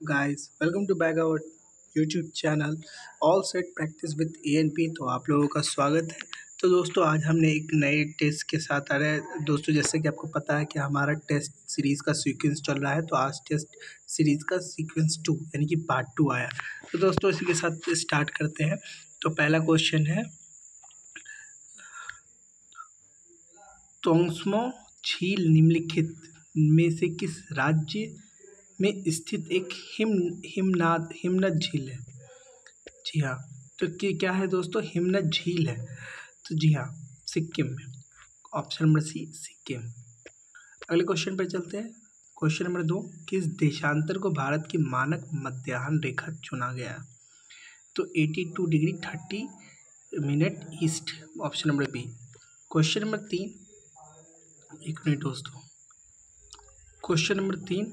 guys, welcome to back our YouTube channel all set practice with ANP। तो आप लोगों का स्वागत है। तो दोस्तों आज हमने एक नए टेस्ट के साथ आ रहे हैं। दोस्तों जैसे कि आपको पता है कि हमारा टेस्ट सीरीज़ का सीक्वेंस चल रहा है, तो आज टेस्ट सीरीज़ का सीक्वेंस 2 यानी कि पार्ट 2 आया। तो दोस्तों इसी के साथ स्टार्ट करते हैं। तो पहला क्वेश्चन है, तोंगस्मो झील निम्नलिखित में से किस राज्य में स्थित एक हिमनद झील है? जी हाँ। तो क्या है दोस्तों? हिमनद झील है। तो जी हाँ, सिक्किम में। Option number C, Sikkim. अगले क्वेश्चन पर चलते हैं। क्वेश्चन नंबर 2, किस देशांतर को भारत की मानक मध्याह्न रेखा चुना गया? तो 82 degree 30 minute east. Option number B. Question number 3, एक मिनट दोस्तों। क्वेश्चन नंबर 3,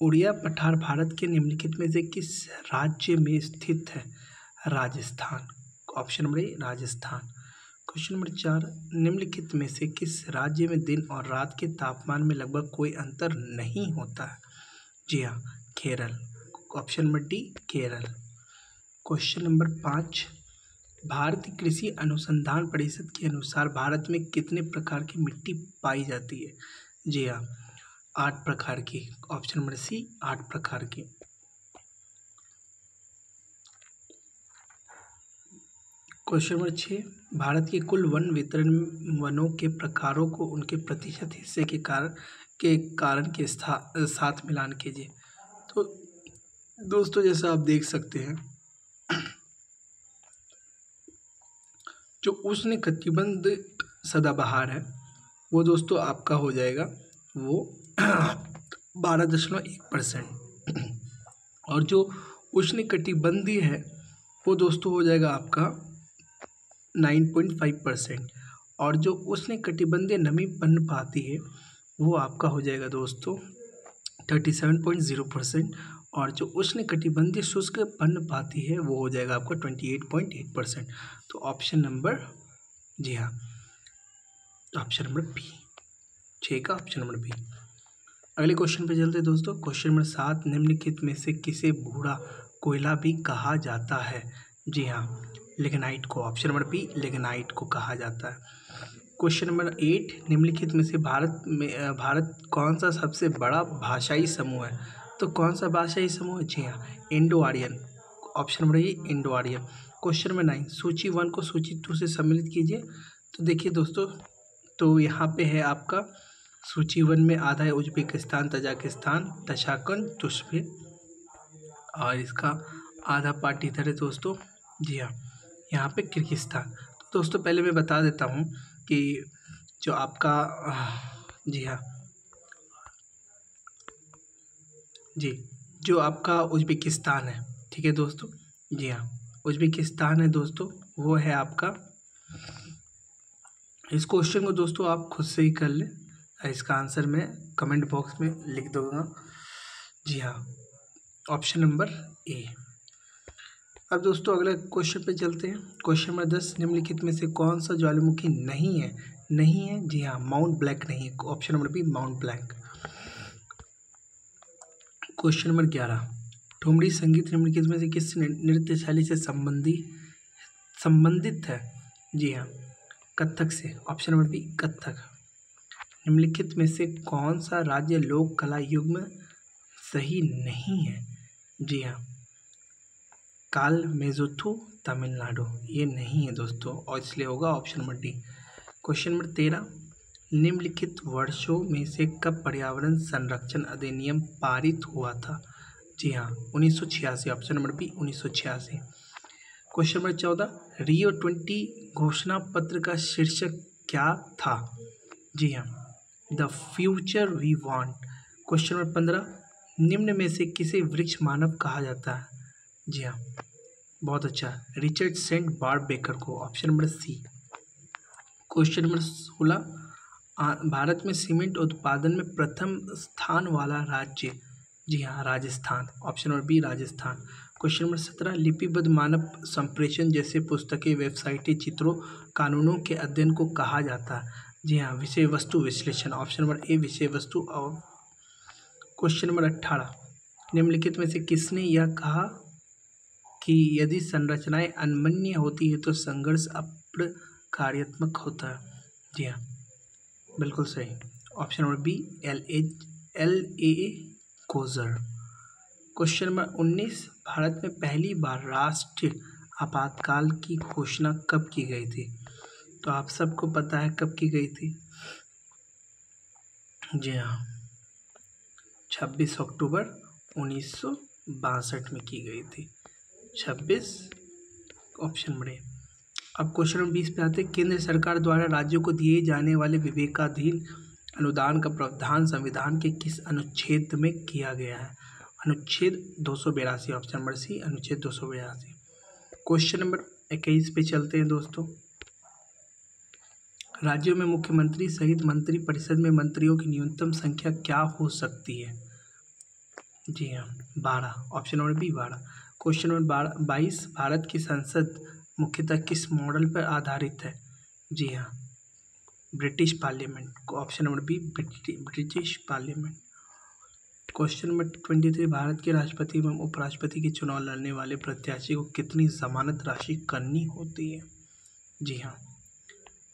उड़िया पठार भारत के निम्नलिखित में से किस राज्य में स्थित है? राजस्थान। ऑप्शन नंबर ए, राजस्थान। क्वेश्चन नंबर 4, निम्नलिखित में से किस राज्य में दिन और रात के तापमान में लगभग कोई अंतर नहीं होता है? जी हाँ, Kerala. Option number D, Kerala. Question number 5, भारतीय कृषि अनुसंधान परिषद के अनुसार भारत में कितने प्रकार की मिट्टी पाई जाती है? जी हाँ, 8 प्रकार की। ऑप्शन नंबर सी, 8 प्रकार की। क्वेश्चन नंबर 6, भारत के कुल वन वितरण वनों के प्रकारों को उनके प्रतिशत हिस्से के कारण के साथ मिलान कीजिए। तो दोस्तों जैसा आप देख सकते हैं, जो उष्ण कटिबंध सदाबहार है वो दोस्तों आपका हो जाएगा वो 12.1%। और जो उष्ण कटिबंधीय है वो दोस्तों हो जाएगा आपका 9.5%। और जो उष्ण कटिबंधीय नमी पर्णपाती है वो आपका हो जाएगा दोस्तों 37.0%। और जो उष्ण कटिबंधीय शुष्क पर्णपाती है वो हो जाएगा आपका 28.8%। तो ऑप्शन नंबर, जी हाँ, ऑप्शन नंबर बी, 6 का ऑप्शन नंबर बी। अगले क्वेश्चन पे चलते हैं दोस्तों। क्वेश्चन नंबर 7, निम्नलिखित में से किसे भूरा कोयला भी कहा जाता है? जी हाँ, लिग्नाइट को। ऑप्शन नंबर बी, लिग्नाइट को कहा जाता है। क्वेश्चन नंबर 8, निम्नलिखित में से भारत कौन सा सबसे बड़ा भाषाई समूह है? तो कौन सा भाषाई समूह है? जी हाँ, Indo Aryan. Option number A, Indo Aryan. Question number 9, सूची 1 को सूची 2 से सम्मिलित कीजिए। तो देखिए दोस्तों, तो यहाँ पे है आपका सूची 1 में आधा है उज्बेकिस्तान, तजाकिस्तान, तशाकन, तुर्कमेनिस्तान, और इसका आधा पार्ट इधर है दोस्तों। जी हाँ, यहाँ पे किर्गिस्तान। तो दोस्तों पहले मैं बता देता हूँ कि जो आपका जी हाँ, जी, जो आपका उज्बेकिस्तान है, ठीक है दोस्तों। जी हाँ, उज्बेकिस्तान है दोस्तों, वो है आपका। इस क्वेश्चन को दोस्तों आप खुद से ही कर लें, इसका आंसर मैं कमेंट बॉक्स में लिख दूँगा। जी हाँ, ऑप्शन नंबर ए। अब दोस्तों अगले क्वेश्चन पे चलते हैं। क्वेश्चन नंबर 10, निम्नलिखित में से कौन सा ज्वालामुखी नहीं है? नहीं है, जी हाँ, माउंट ब्लैक नहीं है। Option number B, Mount Black. Question number 11, thumri संगीत निम्नलिखित में से किस नृत्य शैली से संबंधित है? जी हाँ, कथक से। Option number B, Kathak. निम्नलिखित में से कौन सा राज्य लोक कला युग्म सही नहीं है? जी हाँ, काल मेजुथु, तमिलनाडु, ये नहीं है दोस्तों, और इसलिए होगा option number D. Question number 13, निम्नलिखित वर्षों में से कब पर्यावरण संरक्षण अधिनियम पारित हुआ था? जी हाँ, 1986। Option number B, 1986। Question number 14, Rio 20 घोषणा पत्र का शीर्षक क्या था? जी हाँ, the future we want. Question number 15, निम्न में से किसे वृक्ष मानव कहा जाता है? जी हाँ, बहुत अच्छा, रिचर्ड सेंट बार्ब बेकर को। Option number C. Question number 16, Bharat में सीमेंट उत्पादन में प्रथम स्थान वाला राज्य? जी हाँ, Rajasthan. Option number B, Rajasthan. Question number 17, लिपिबद्ध मानव संप्रेषण जैसे पुस्तकें, वेबसाइटें, चित्रों, कानूनों के अध्ययन को कहा जाता है? जी हाँ, विषय वस्तु विश्लेषण। ऑप्शन नंबर ए, विषय वस्तु। और क्वेश्चन नंबर 18, निम्नलिखित में से किसने यह कहा कि यदि संरचनाएं अनमन्य होती है तो संघर्ष अप्रकार्यात्मक होता है? जी हाँ, बिल्कुल सही, option number B, L.A. Coser. Question number 19, Bharat में पहली बार राष्ट्रीय आपातकाल की घोषणा कब की गई थी? तो आप सबको पता है कब की गई थी। जी हाँ, 26 अक्टूबर 1962 में की गई थी। 26, ऑप्शन नंबर ए। अब क्वेश्चन नंबर 20 पे आते हैं। केंद्र सरकार द्वारा राज्यों को दिए जाने वाले विवेकाधीन अनुदान का प्रावधान संविधान के किस अनुच्छेद में किया गया है? अनुच्छेद 282, ऑप्शन नंबर सी, अनुच्छेद 282। क्वेश्चन नंबर 21 पे चलते हैं दोस्तों। राज्यों में मुख्यमंत्री सहित मंत्रिपरिषद में मंत्रियों की न्यूनतम संख्या क्या हो सकती है? जी हाँ, 12, option number B, 12। Question number 22, Bharat की संसद मुख्यतः किस मॉडल पर आधारित है? जी हाँ, British parliament, option number B, British parliament. Question number 23, Bharat के राष्ट्रपति एवं उपराष्ट्रपति के चुनाव लड़ने वाले प्रत्याशी को कितनी जमानत राशि करनी होती है? जी हाँ,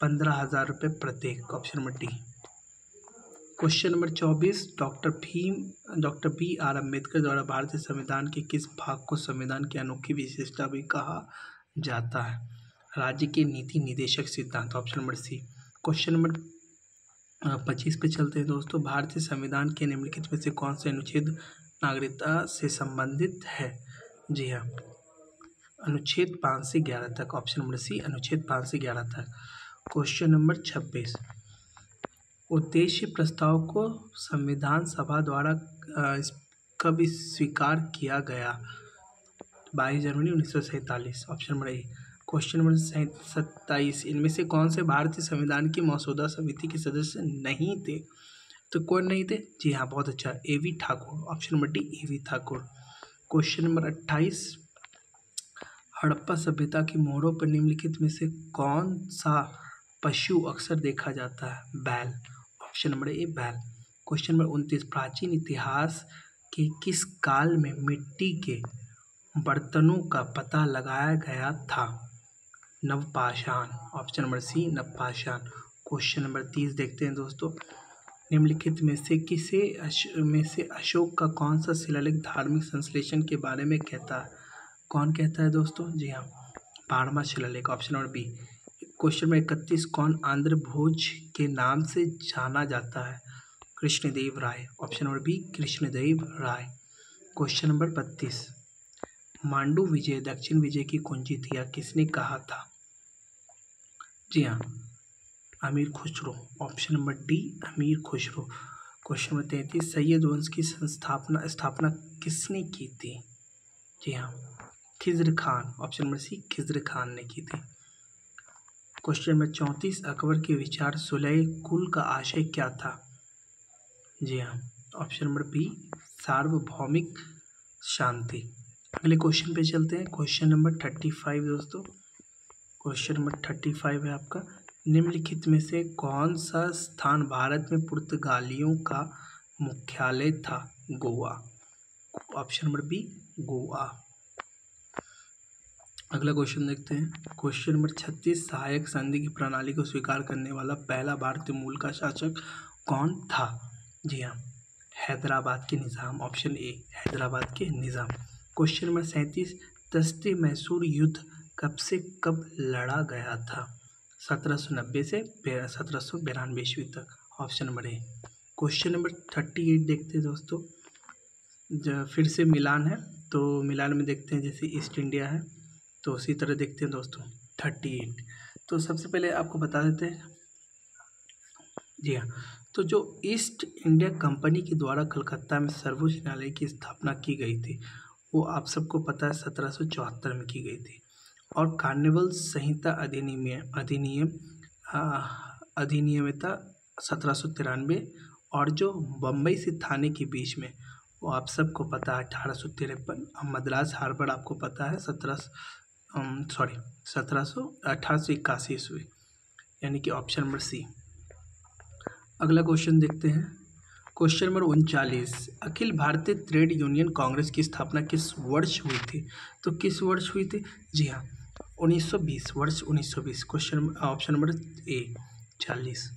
15,000 रुपये प्रत्येक, option number D. Question number 24, doctor B.R. Ambedkar द्वारा भारतीय संविधान के किस भाग को संविधान की अनोखी विशेषता भी कहा जाता है? राज्य के नीति निदेशक सिद्धांत, option number C. Question number 25 पे चलते हैं दोस्तों। भारतीय संविधान के निम्नलिखित में से कौन से अनुच्छेद नागरिकता से संबंधित है? जी हाँ, अनुच्छेद 5 से 11 तक, ऑप्शन नंबर सी, अनुच्छेद 5 से 11 तक। क्वेश्चन नंबर 26, उद्देश्य प्रस्ताव को संविधान सभा द्वारा कब स्वीकार किया गया? 22 जनवरी 1947, ऑप्शन नंबर ए। क्वेश्चन नंबर 27, इनमें से कौन से भारतीय संविधान की मसौदा समिति के सदस्य नहीं थे? तो कौन नहीं थे? जी हाँ, बहुत अच्छा, A.V. Thakur, option number D, A.V. Thakur. Question number 28, Harappa सभ्यता की मोहरों पर निम्नलिखित में से कौन सा पशु अक्सर देखा जाता है? बैल, ऑप्शन नंबर ए, बैल। क्वेश्चन नंबर 29, प्राचीन इतिहास के किस काल में मिट्टी के बर्तनों का पता लगाया गया था? नवपाषाण, ऑप्शन नंबर सी, नवपाषाण। क्वेश्चन नंबर 30 देखते हैं दोस्तों। निम्नलिखित में से अशोक का कौन सा शिलालेख धार्मिक संश्लेषण के बारे में कहता है? कौन कहता है दोस्तों? जी हाँ, 12वां शिलालेख, option number B. Question number 31, कौन आंध्र भोज के नाम से जाना जाता है? कृष्णदेव राय, ऑप्शन नंबर बी, कृष्णदेव राय। क्वेश्चन नंबर 32, मांडू विजय दक्षिण विजय की कुंजी थी, यह किसने कहा था? जी हाँ, अमीर खुसरो, ऑप्शन नंबर डी, अमीर खुसरो। क्वेश्चन नंबर 33, सैयद वंश की स्थापना किसने की थी? जी हाँ, Khizr Khan, option number C, Khizr Khan ने की थी। क्वेश्चन नंबर 34, अकबर के विचार सुलह कुल का आशय क्या था? जी हाँ, ऑप्शन नंबर बी, सार्वभौमिक शांति। अगले क्वेश्चन पे चलते हैं। क्वेश्चन नंबर 35 दोस्तों। क्वेश्चन नंबर 35 है आपका, निम्नलिखित में से कौन सा स्थान भारत में पुर्तगालियों का मुख्यालय था? Goa, option number B, Goa. अगला क्वेश्चन देखते हैं। क्वेश्चन नंबर 36, सहायक संधि की प्रणाली को स्वीकार करने वाला पहला भारतीय मूल का शासक कौन था? जी हाँ, हैदराबाद के निज़ाम, ऑप्शन ए, हैदराबाद के निज़ाम। क्वेश्चन नंबर 37, दस्ते मैसूर युद्ध कब से कब लड़ा गया था? 1790 से 1792 ईस्वी तक, ऑप्शन नंबर ए। क्वेश्चन नंबर 38 देखते हैं दोस्तों। फिर से मिलान है, तो मिलान में देखते हैं जैसे ईस्ट इंडिया है, तो उसी तरह देखते हैं दोस्तों 38। तो सबसे पहले आपको बता देते हैं। जी हाँ, तो जो ईस्ट इंडिया कंपनी के द्वारा कलकत्ता में सर्वोच्च न्यायालय की स्थापना की गई थी, वो आप सबको पता है 1774 में की गई थी। और कार्निवल संहिता अधिनियमिता 1793, और जो बम्बई से थाने के बीच में, वो आप सबको पता है 1853। मद्रास हार्बर आपको पता है 1881 ईस्वी, यानी कि ऑप्शन नंबर सी। अगला क्वेश्चन देखते हैं। Question number 39, Akhil Bharatiya trade union Congress की स्थापना किस वर्ष हुई थी? तो किस वर्ष हुई थी? जी हाँ, 1920, वर्ष 1920। क्वेश्चन ऑप्शन नंबर ए 40।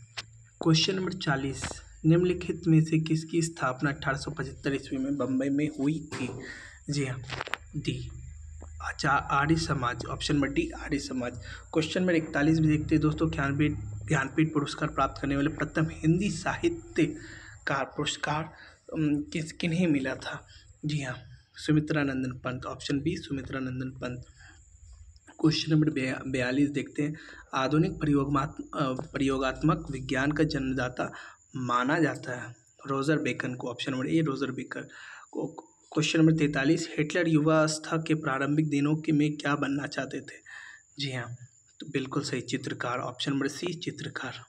क्वेश्चन नंबर 40, निम्नलिखित में से किसकी स्थापना 1875 ईस्वी में बम्बई में हुई थी? जी हाँ, D Arya Samaj, option number D Arya Samaj. Question number 41 में देखते हैं दोस्तों, ज्ञानपीठ पुरस्कार प्राप्त करने वाले प्रथम हिंदी साहित्यकार पुरस्कार किन्हें मिला था? जी हाँ, सुमित्रा नंदन पंत, ऑप्शन बी सुमित्रा नंदन पंत। क्वेश्चन नंबर 42 देखते हैं, आधुनिक प्रयोगात्मक विज्ञान का जन्मदाता माना जाता है रोजर बेकन को, option number A Roger Bacon को। क्वेश्चन नंबर 43, हिटलर युवावस्था के प्रारंभिक दिनों में क्या बनना चाहते थे? जी हाँ, तो बिल्कुल सही, चित्रकार, ऑप्शन नंबर सी चित्रकार।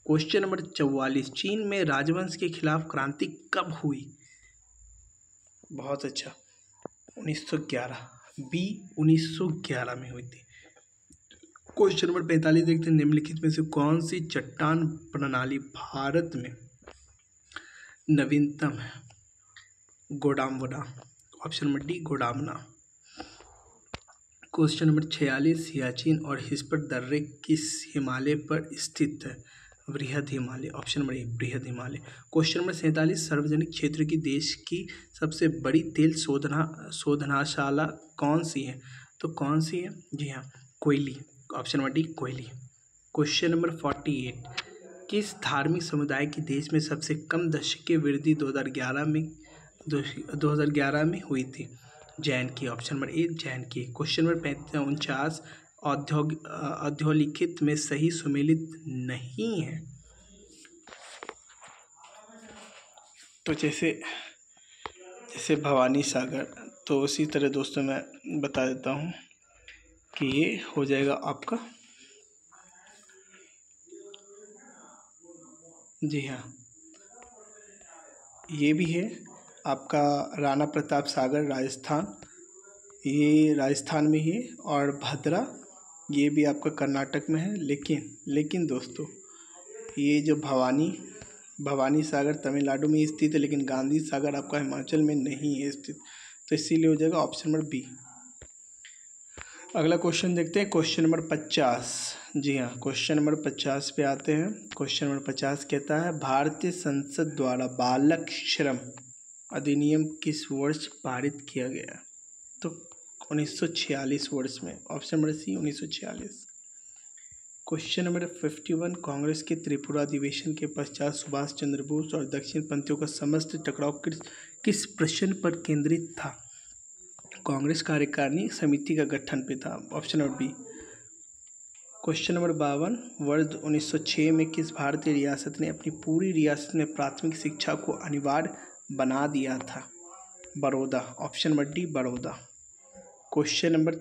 क्वेश्चन नंबर 44, चीन में राजवंश के खिलाफ क्रांति कब हुई? बहुत अच्छा, 1911, बी 1911 में हुई थी। क्वेश्चन नंबर 45 देखते हैं, निम्नलिखित में से कौन सी चट्टान प्रणाली भारत में नवीनतम है? Gondwana, option number D Gondwana. Question number 46, Siachen और हिस्पर दर्रे किस हिमालय पर स्थित है? बृहद हिमालय, ऑप्शन नंबर ए बृहद हिमालय। क्वेश्चन नंबर 47, सार्वजनिक क्षेत्र की देश की सबसे बड़ी तेल शोधनाशाला कौन सी है? तो कौन सी है? जी हाँ, कोयली, ऑप्शन नंबर डी कोयली। क्वेश्चन नंबर 48, किस धार्मिक समुदाय के देश में सबसे कम दशकीय वृद्धि 2011 में हुई थी? जैन की, ऑप्शन नंबर ए जैन की। क्वेश्चन नंबर 49, अधोलिखित में सही सुमेलित नहीं है? तो जैसे भवानी सागर, तो उसी तरह दोस्तों मैं बता देता हूँ कि ये हो जाएगा आपका, जी हाँ, ये भी है आपका राणा प्रताप सागर राजस्थान, ये राजस्थान में ही है। और भद्रा, ये भी आपका कर्नाटक में है। लेकिन दोस्तों, ये जो भवानी सागर तमिलनाडु में स्थित है, लेकिन गांधी सागर आपका हिमाचल में नहीं है स्थित, तो इसीलिए हो जाएगा ऑप्शन नंबर बी। अगला क्वेश्चन देखते हैं, क्वेश्चन नंबर 50। जी हाँ, क्वेश्चन नंबर 50 पे आते हैं। क्वेश्चन नंबर 50 कहता है, भारतीय संसद द्वारा बालक श्रम अधिनियम किस वर्ष पारित किया गया? तो 1946 वर्ष में, option number C 1946। Question number 51, Congress के त्रिपुरा अधिवेशन के पश्चात सुभाष चंद्र बोस और दक्षिणपंथियों का समस्त टकराव किस प्रश्न पर केंद्रित था? कांग्रेस कार्यकारिणी समिति का गठन पे था, option number B. Question number 52, वर्ष 1906 में किस भारतीय रियासत ने अपनी पूरी रियासत में प्राथमिक शिक्षा को अनिवार्य बना दिया था? Baroda, option number D Baroda. Question number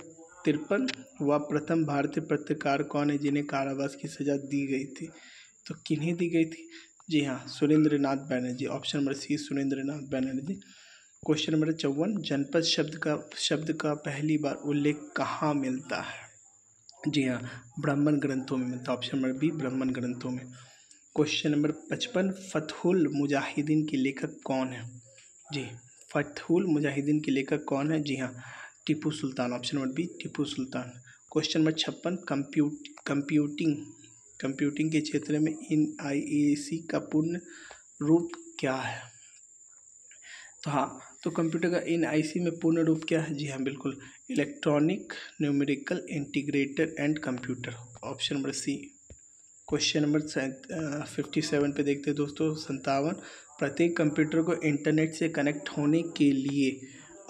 53, वह प्रथम भारतीय पत्रकार कौन है जिन्हें कारावास की सजा दी गई थी? तो किन्हें दी गई थी? जी हाँ, Surendra Nath Banerjee, option number C Surendra Nath Banerjee. Question number 54, जनपद शब्द का पहली बार उल्लेख कहाँ मिलता है? जी हाँ, ब्राह्मण ग्रंथों में मिलता है, ऑप्शन नंबर बी ब्राह्मण ग्रंथों में। क्वेश्चन नंबर 55, फतहुल मुजाहिदीन के लेखक कौन है? जी, फतहुल मुजाहिदीन के लेखक कौन है? जी हाँ, Tipu Sultan, option number B Tipu Sultan. Question number 56, computing के क्षेत्र में NIAC का पूर्ण रूप क्या है? तो हाँ, तो कंप्यूटर का NIC में पूर्ण रूप क्या है? जी हाँ, बिल्कुल, electronic numerical integrator and computer, option number C. Question number 57 पे देखते हैं दोस्तों, 57, प्रत्येक कंप्यूटर को इंटरनेट से कनेक्ट होने के लिए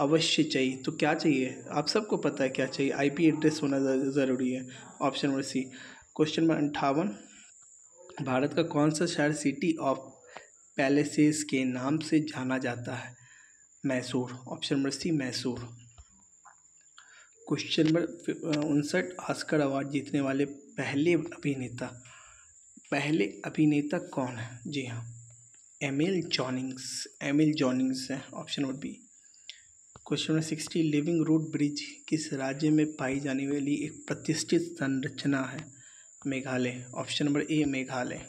अवश्य चाहिए, तो क्या चाहिए? आप सबको पता है क्या चाहिए, IP एड्रेस होना ज़रूरी है, option number C. Question number 58, Bharat का कौन सा शहर सिटी ऑफ पैलेसेस के नाम से जाना जाता है? Mysore, option number C Mysore. Question number 59, Oscar award जीतने वाले पहले अभिनेता कौन है? जी हाँ, एमिल जॉनिंग्स है, option number B. Question number 60, living root bridge किस राज्य में पाई जाने वाली एक प्रतिष्ठित संरचना है? मेघालय, ऑप्शन नंबर ए मेघालय।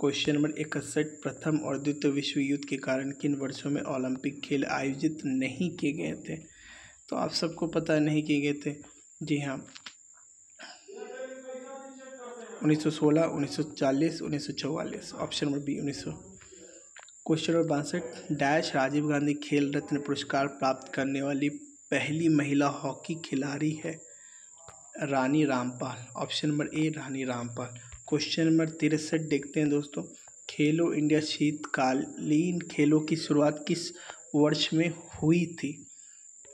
क्वेश्चन नंबर 61, प्रथम और द्वितीय विश्व युद्ध के कारण किन वर्षों में ओलंपिक खेल आयोजित नहीं किए गए थे? तो आप सबको पता नहीं किए गए थे। जी हाँ, 1916, 1940, 1944। Option number B 1900। Question number 62, dash Rajiv Gandhi Khel Ratna पुरस्कार प्राप्त करने वाली पहली महिला हॉकी खिलाड़ी है? Rani Rampal. Option number A Rani Rampal. Question number 63 देखते हैं दोस्तों, खेलो इंडिया शीतकालीन खेलों की शुरुआत किस वर्ष में हुई थी?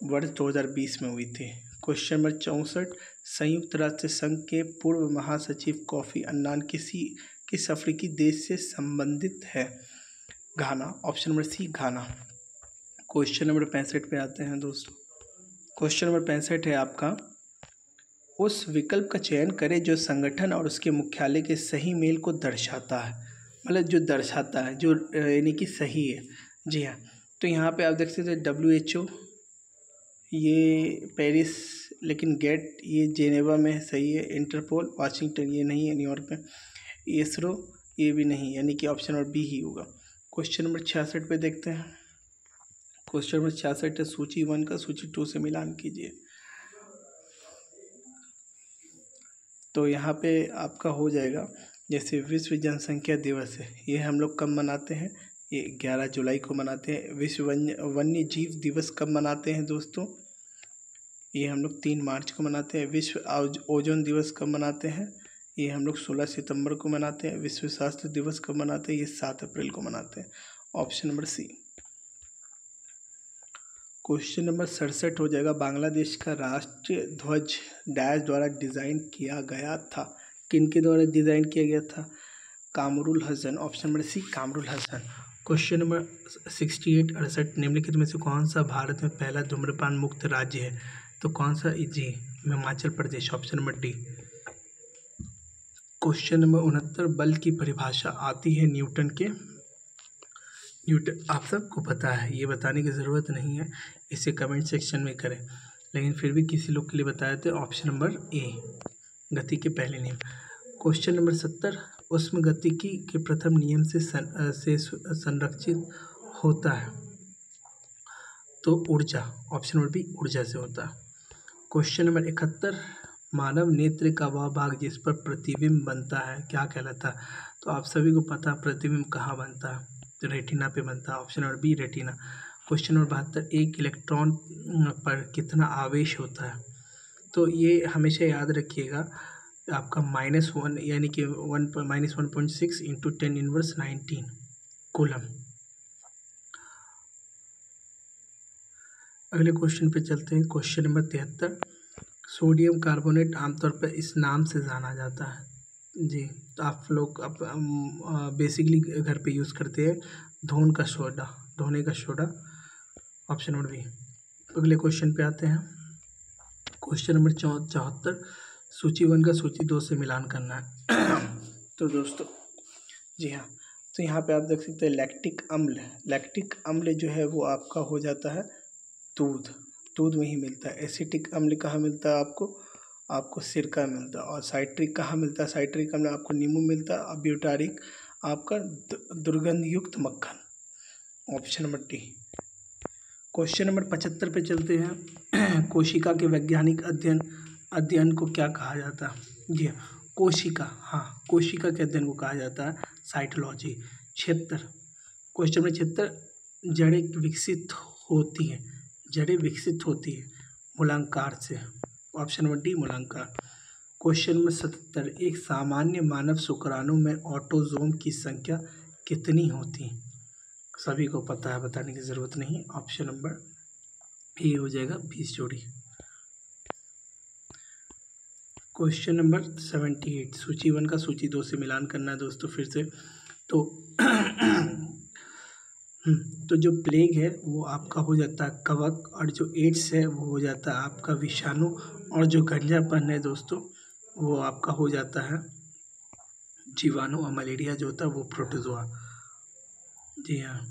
वर्ष 2020 में हुई थी। क्वेश्चन नंबर 64, संयुक्त राष्ट्र संघ के पूर्व महासचिव कोफी अन्नान किस अफ्रीकी देश से संबंधित है? घाना। ऑप्शन नंबर सी घाना। क्वेश्चन नंबर 65 पे आते हैं दोस्तों। क्वेश्चन नंबर 65 है आपका, उस विकल्प का चयन करें जो संगठन और उसके मुख्यालय के सही मेल को दर्शाता है। मतलब जो दर्शाता है, जो यानी कि सही है। जी हाँ, तो यहाँ पे आप देख सकते हैं WHO, ये पेरिस, लेकिन गेट ये जेनेवा में सही है। इंटरपोल वाशिंगटन ये नहीं है, न्यूयॉर्क में। इसरो ये भी नहीं, यानी कि ऑप्शन नंबर बी ही होगा। क्वेश्चन नंबर 66 पे देखते हैं। क्वेश्चन नंबर 66 है, सूची 1 का सूची 2 से मिलान कीजिए। तो यहाँ पे आपका हो जाएगा, जैसे विश्व जनसंख्या दिवस है, ये हम लोग कब मनाते हैं? ये 11 जुलाई को मनाते हैं। विश्व वन्य जीव दिवस कब मनाते हैं दोस्तों? ये हम लोग 3 मार्च को मनाते हैं। विश्व ओजोन दिवस कब मनाते हैं? ये हम लोग 16 सितंबर को मनाते हैं। विश्व स्वास्थ्य दिवस कब मनाते हैं? ये 7 अप्रैल को मनाते हैं। Option number C. Question number 67 हो जाएगा, बांग्लादेश का राष्ट्रीय ध्वज डैश द्वारा डिज़ाइन किया गया था? किनके द्वारा डिज़ाइन किया गया था? Kamrul Hasan. Option number C Kamrul Hasan. Question number 68 निम्नलिखित में से कौन सा भारत में पहला धूम्रपान मुक्त राज्य है? तो कौन सा? जी Himachal Pradesh. Option number D. Question number 69, बल की परिभाषा आती है न्यूटन के। न्यूटन आप सबको पता है, ये बताने की ज़रूरत नहीं है, इसे कमेंट सेक्शन में करें, लेकिन फिर भी किसी लोग के लिए बताया तो ऑप्शन नंबर ए, गति के पहले नियम। क्वेश्चन नंबर 70, उष्मागतिकी के प्रथम नियम से संरक्षित होता है? तो ऊर्जा। ऑप्शन नंबर बी ऊर्जा से होता है। क्वेश्चन नंबर 71, मानव नेत्र का वह भाग जिस पर प्रतिबिंब बनता है क्या कहलाता है? तो आप सभी को पता प्रतिबिंब कहाँ बनता है? तो रेटिना पे बनता है। Option number B retina. Question number 72, एक इलेक्ट्रॉन पर कितना आवेश होता है? तो ये हमेशा याद रखिएगा, आपका -1 यानी कि -1.6 इंटू 10⁻19 कूलम। अगले क्वेश्चन पे चलते हैं। क्वेश्चन नंबर 73, सोडियम कार्बोनेट आमतौर पर इस नाम से जाना जाता है? जी, तो आप लोग अब बेसिकली घर पे यूज़ करते हैं धोने का सोडा। Option number B. अगले क्वेश्चन पे आते हैं। क्वेश्चन नंबर 74, सूची 1 का सूची 2 से मिलान करना है। तो दोस्तों जी हाँ, तो यहाँ पे आप देख सकते हैं लैक्टिक अम्ल जो है वो आपका हो जाता है दूध में ही मिलता है। एसिटिक अम्ल कहाँ मिलता है? आपको सिरका मिलता है। और साइट्रिक कहाँ मिलता है? साइट्रिक अम्ल आपको नींबू मिलता है। और ब्यूटारिक आपका दुर्गंध युक्त मक्खन। Option number D. Question number 75 पे चलते हैं। कोशिका के वैज्ञानिक अध्ययन को क्या कहा जाता है? जी कोशिका के अध्ययन को कहा जाता है साइटोलॉजी। 76, क्वेश्चन नंबर 76, जड़ें विकसित होती है मूलांकार से? ऑप्शन नंबर डी मूलांकार। क्वेश्चन नंबर 77, एक सामान्य मानव शुक्राणु में ऑटोजोम की संख्या कितनी होती है? सभी को पता है, बताने की ज़रूरत नहीं। ऑप्शन नंबर ए हो जाएगा 20 जोड़ी। क्वेश्चन नंबर 78, सूची 1 का सूची 2 से मिलान करना है दोस्तों फिर से। तो जो प्लेग है वो आपका हो जाता है कवक, और जो एड्स है वो हो जाता है आपका विषाणु, और जो गंजापन है दोस्तों वो आपका हो जाता है जीवाणु, और मलेरिया जो होता है वो प्रोटोजोआ। जी हाँ,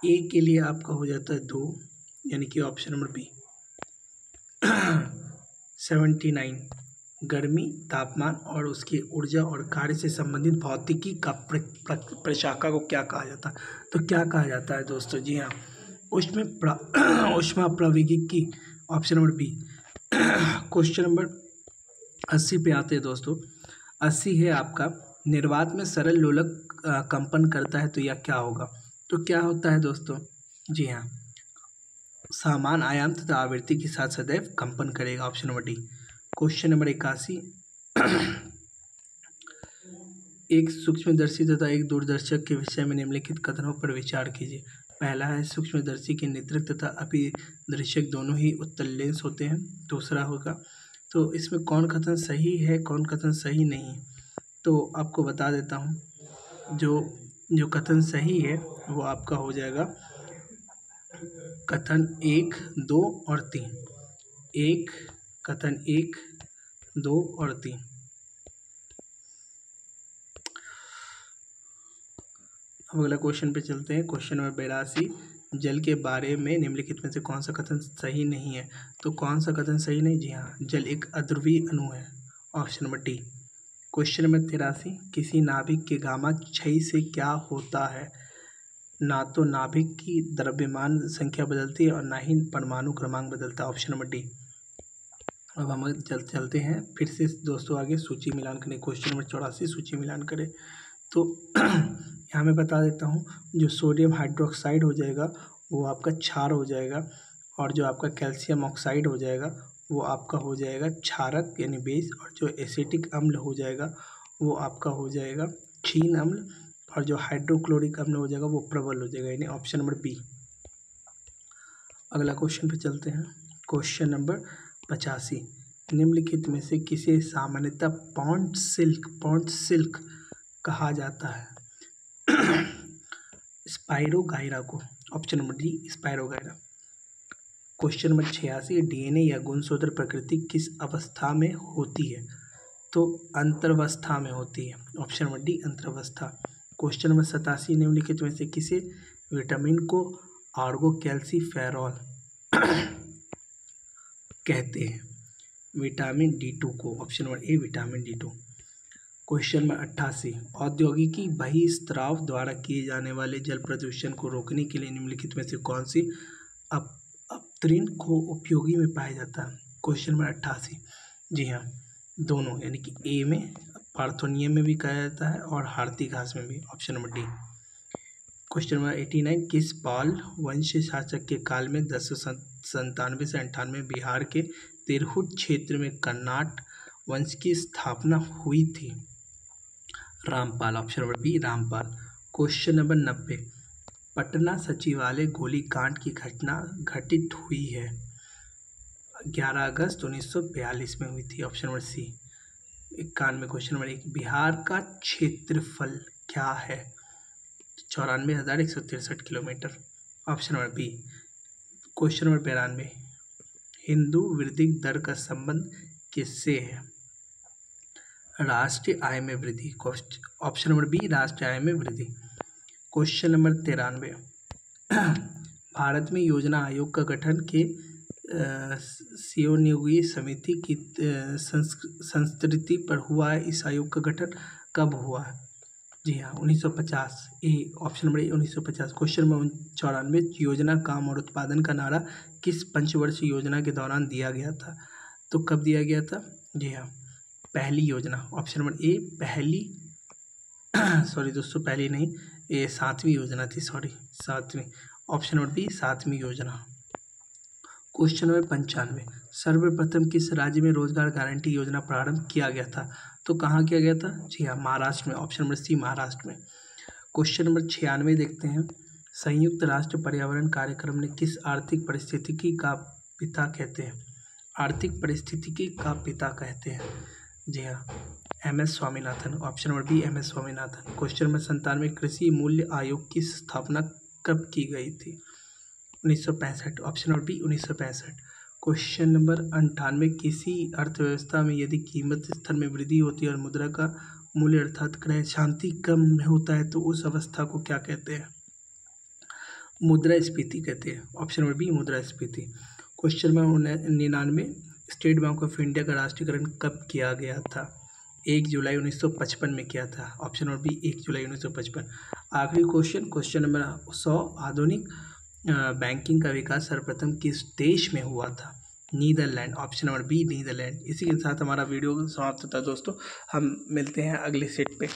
ए के लिए आपका हो जाता है 2, यानी कि ऑप्शन नंबर बी। 79, गर्मी, तापमान और उसकी ऊर्जा और कार्य से संबंधित भौतिकी का प्रशाखा को क्या कहा जाता है? तो क्या कहा जाता है दोस्तों? जी हाँ, ऊष्माप्रवैगिकी, option number B. Question number 80 पे आते हैं दोस्तों। 80 है आपका, निर्वात में सरल लोलक कंपन करता है तो यह क्या होगा? तो क्या होता है दोस्तों? जी हाँ, समान आयाम तथा आवृत्ति के साथ सदैव कंपन करेगा, option number D. Question number 81, एक सूक्ष्मदर्शी तथा एक दूरदर्शक के विषय में निम्नलिखित कथनों पर विचार कीजिए। पहला है, सूक्ष्मदर्शी के नेत्रक तथा अभिदर्शक दोनों ही उत्तल लेंस होते हैं। दूसरा होगा, तो इसमें कौन कथन सही है, कौन कथन सही नहीं है? तो आपको बता देता हूँ। जो कथन सही है वो आपका हो जाएगा कथन 1, 2 और 3। कथन 1, 2 और 3। अब अगला क्वेश्चन पे चलते हैं। क्वेश्चन नंबर 82, जल के बारे में निम्नलिखित में से कौन सा कथन सही नहीं है? तो कौन सा कथन सही नहीं? जी हाँ, जल एक अध्रुवीय अणु है, option number D. Question number 83, किसी नाभिक के गामा क्षय से क्या होता है? ना तो नाभिक की द्रव्यमान संख्या बदलती है और ना ही परमाणु क्रमांक बदलता है, ऑप्शन नंबर डी। अब हम चलते हैं फिर से दोस्तों आगे, सूची मिलान करें। क्वेश्चन नंबर 84 सूची मिलान करें तो यहाँ मैं बता देता हूँ, जो सोडियम हाइड्रोक्साइड हो जाएगा वो आपका क्षार हो जाएगा, और जो आपका कैल्शियम ऑक्साइड हो जाएगा वो आपका हो जाएगा क्षारक यानी बेस, और जो एसिटिक अम्ल हो जाएगा वो आपका हो जाएगा क्षीण अम्ल, और जो हाइड्रोक्लोरिक अम्ल हो जाएगा वो प्रबल हो जाएगा, यानी ऑप्शन नंबर बी। अगला क्वेश्चन पे चलते हैं। क्वेश्चन नंबर 85, निम्नलिखित में से किसे सामान्यतः पॉन्ड सिल्क कहा जाता है? स्पाइरोगाइरा को, option number D spirogyra. Question number 86, DNA या गुणसूत्र प्रकृति किस अवस्था में होती है? तो अंतरावस्था में होती है, ऑप्शन नंबर डी अंतरावस्था। क्वेश्चन नंबर 87, निम्नलिखित में से किसे विटामिन को आर्गोकैल्सिफेरॉल कहते हैं? विटामिन D2 को, option number A vitamin D2। Question number 88, औद्योगिकी बहिस्त्राव द्वारा किए जाने वाले जल प्रदूषण को रोकने के लिए निम्नलिखित में से कौन सी अपतृण को उपयोगी में पाया जाता है? क्वेश्चन नंबर 88, जी हाँ, दोनों, यानी कि ए में पार्थोनियम में भी कहा जाता है और हारती घास में भी, option number D. Question number 89, किस पाल वंश शासक के काल में 1097 से 98 बिहार के तिरहुत क्षेत्र में कर्नाट वंश की स्थापना हुई थी? Rampal, option number B Rampal. Question number 90, Patna सचिवालय गोलीकांड की घटना घटित हुई है 11 अगस्त 1942 में हुई थी, option number C. 91, question number 1, Bihar का क्षेत्रफल क्या है? 94,163 kilometre, option number B. Question number 92, Hindu वृद्धि दर का संबंध किससे है? राष्ट्रीय आय में वृद्धि, ऑप्शन नंबर बी राष्ट्रीय आय में वृद्धि। क्वेश्चन नंबर 93, भारत में योजना आयोग का गठन के शिरोन्यायी समिति की संस्कृति पर हुआ है। इस आयोग का गठन कब हुआ है? जी हाँ, 1950, A option number A 1950। Question number 94, योजना काम और उत्पादन का नारा किस पंचवर्षीय योजना के दौरान दिया गया था? तो कब दिया गया था? जी हाँ, पहली योजना, ऑप्शन नंबर ए पहली सॉरी दोस्तों, पहली नहीं, ये 7वीं योजना थी, सॉरी 7वीं, ऑप्शन नंबर बी 7वीं योजना। क्वेश्चन नंबर 95, सर्वप्रथम किस राज्य में रोजगार गारंटी योजना प्रारंभ किया गया था? तो कहाँ किया गया था? जी हाँ, महाराष्ट्र में, ऑप्शन नंबर सी महाराष्ट्र में। क्वेश्चन नंबर 96 देखते हैं, संयुक्त राष्ट्र पर्यावरण कार्यक्रम ने किस आर्थिक परिस्थितिकी का पिता कहते हैं? आर्थिक परिस्थितिकी का पिता कहते हैं, जी हाँ, MS Swaminathan, option number B MS Swaminathan. Question number 97, कृषि मूल्य आयोग की स्थापना कब की गई थी? 1965, option number B 1965। Question number 98, किसी अर्थव्यवस्था में यदि कीमत स्तर में वृद्धि होती है और मुद्रा का मूल्य अर्थात क्रय शांति कम होता है तो उस अवस्था को क्या कहते हैं? मुद्रास्फीति कहते हैं, ऑप्शन नंबर बी मुद्रास्फीति। Question number 99, state bank of India का राष्ट्रीयकरण कब किया गया था? 1 जुलाई 1955 में किया था। ऑप्शन नंबर बी 1 जुलाई 1955। आखिरी क्वेश्चन नंबर 100, आधुनिक बैंकिंग का विकास सर्वप्रथम किस देश में हुआ था? Netherlands. Option number B Netherlands. इसी के साथ हमारा वीडियो समाप्त होता है दोस्तों। हम मिलते हैं अगले सेट पे।